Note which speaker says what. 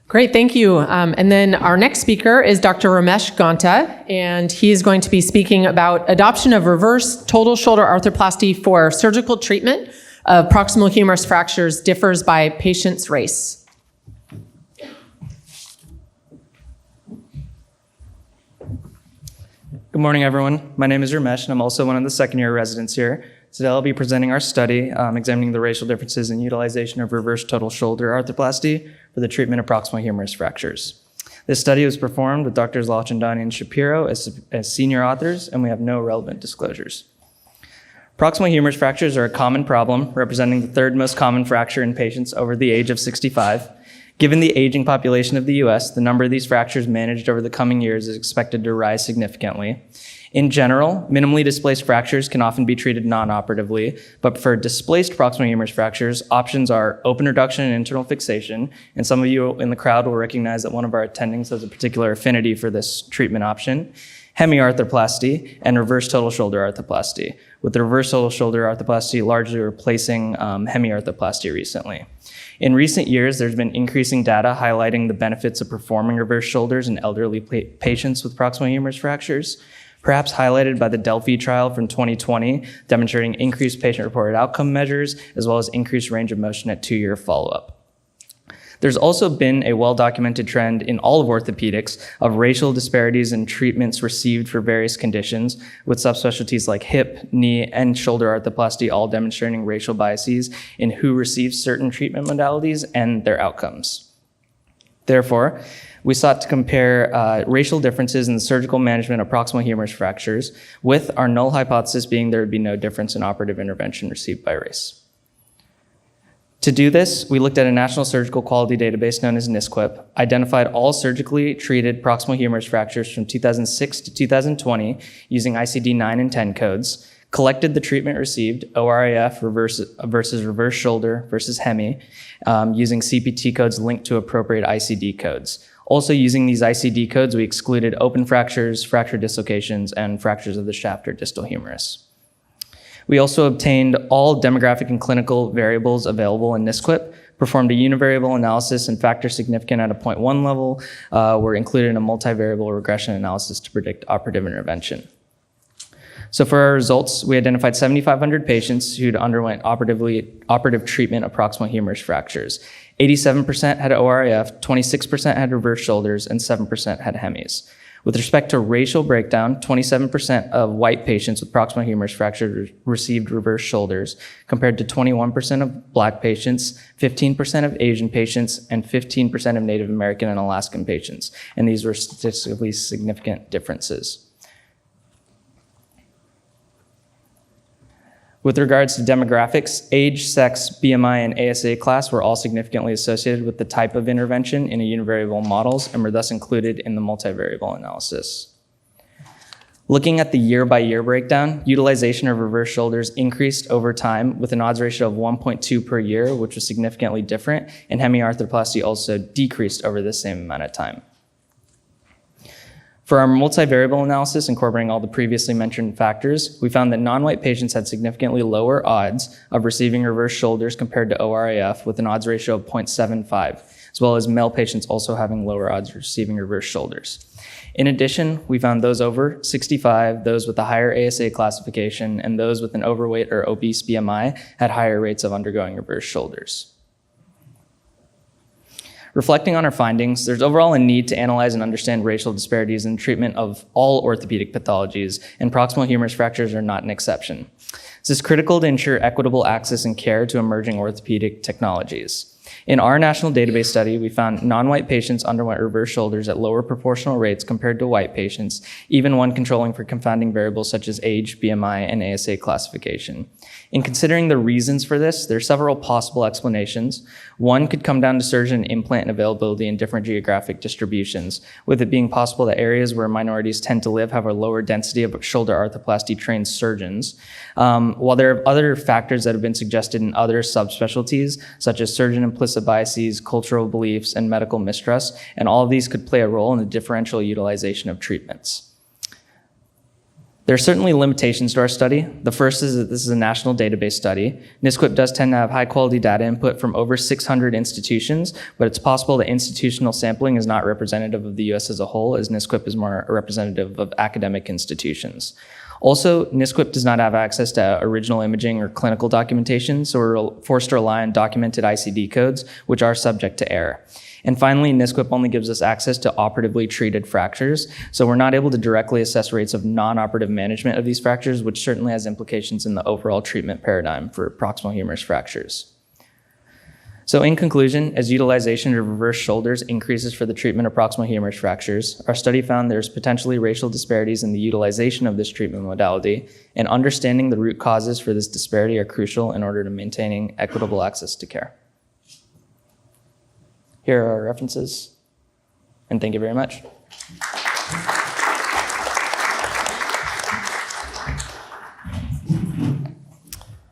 Speaker 1: Great, thank you. And then our next speaker is Dr. Ramesh Ghanta, and he's going to be speaking about adoption of reverse total shoulder arthroplasty for surgical treatment of proximal humerus fractures differs by patient's race.
Speaker 2: Good morning, everyone. My name is Ramesh, and I'm also one of the second-year residents here. Today, I'll be presenting our study examining the racial differences in utilization of reverse total shoulder arthroplasty for the treatment of proximal humerus fractures. This study was performed with Drs. Lachandani and Shapiro as senior authors, and we have no relevant disclosures. Proximal humerus fractures are a common problem, representing the third most common fracture in patients over the age of 65. Given the aging population of the US, the number of these fractures managed over the coming years is expected to rise significantly. In general, minimally displaced fractures can often be treated non-operatively, but for displaced proximal humerus fractures, options are open reduction and internal fixation, and some of you in the crowd will recognize that one of our attendings has a particular affinity for this treatment option, hemiarthroplasty, and reverse total shoulder arthroplasty, with the reverse total shoulder arthroplasty largely replacing hemiarthroplasty recently. In recent years, there's been increasing data highlighting the benefits of performing reverse shoulders in elderly patients with proximal humerus fractures, perhaps highlighted by the Delphi trial from 2020, demonstrating increased patient-reported outcome measures, as well as increased range of motion at 2-year follow-up. There's also been a well-documented trend in all of orthopedics of racial disparities in treatments received for various conditions, with subspecialties like hip, knee, and shoulder arthroplasty all demonstrating racial biases in who receives certain treatment modalities and their outcomes. Therefore, we sought to compare racial differences in the surgical management of proximal humerus fractures, with our null hypothesis being there would be no difference in operative intervention received by race. To do this, we looked at a national surgical quality database known as NSQIP, identified all surgically treated proximal humerus fractures from 2006 to 2020 using ICD-9 and 10 codes, collected the treatment received, ORAF versus reverse shoulder versus hemi, using CPT codes linked to appropriate ICD codes. Also using these ICD codes, we excluded open fractures, fracture dislocations, and fractures of the shaft or distal humerus. We also obtained all demographic and clinical variables available in NSQIP, performed a univariable analysis, and factors significant at a 0.1 level were included in a multivariable regression analysis to predict operative intervention. So for our results, we identified 7,500 patients who'd underwent operative treatment of proximal humerus fractures. 87% had ORAF, 26% had reverse shoulders, and 7% had hemis. With respect to racial breakdown, 27% of white patients with proximal humerus fractures received reverse shoulders, compared to 21% of black patients, 15% of Asian patients, and 15% of Native American and Alaskan patients. And these were statistically significant differences. With regards to demographics, age, sex, BMI, and ASA class were all significantly associated with the type of intervention in a univariable models and were thus included in the multivariable analysis. Looking at the year-by-year breakdown, utilization of reverse shoulders increased over time with an odds ratio of 1.2 per year, which was significantly different, and hemiarthroplasty also decreased over the same amount of time. For our multivariable analysis, incorporating all the previously mentioned factors, we found that non-white patients had significantly lower odds of receiving reverse shoulders compared to ORAF with an odds ratio of 0.75, as well as male patients also having lower odds of receiving reverse shoulders. In addition, we found those over 65, those with a higher ASA classification, and those with an overweight or obese BMI had higher rates of undergoing reverse shoulders. Reflecting on our findings, there's overall a need to analyze and understand racial disparities in treatment of all orthopedic pathologies, and proximal humerus fractures are not an exception. This is critical to ensure equitable access and care to emerging orthopedic technologies. In our national database study, we found non-white patients underwent reverse shoulders at lower proportional rates compared to white patients, even when controlling for confounding variables such as age, BMI, and ASA classification. In considering the reasons for this, there are several possible explanations. One could come down to surgeon implant availability in different geographic distributions, with it being possible that areas where minorities tend to live have a lower density of shoulder arthroplasty trained surgeons. While there are other factors that have been suggested in other subspecialties, such as surgeon implicit biases, cultural beliefs, and medical mistrust, and all of these could play a role in the differential utilization of treatments. There are certainly limitations to our study. The first is that this is a national database study. NSQIP does tend to have high quality data input from over 600 institutions, but it's possible that institutional sampling is not representative of the US as a whole, as NSQIP is more representative of academic institutions. Also, NSQIP does not have access to original imaging or clinical documentation, so we're forced to rely on documented ICD codes, which are subject to error. And finally, NSQIP only gives us access to operatively treated fractures, so we're not able to directly assess rates of non-operative management of these fractures, which certainly has implications in the overall treatment paradigm for proximal humerus fractures. So in conclusion, as utilization of reverse shoulders increases for the treatment of proximal humerus fractures, our study found there's potentially racial disparities in the utilization of this treatment modality, and understanding the root causes for this disparity are crucial in order to maintaining equitable access to care. Here are our references, and thank you very much.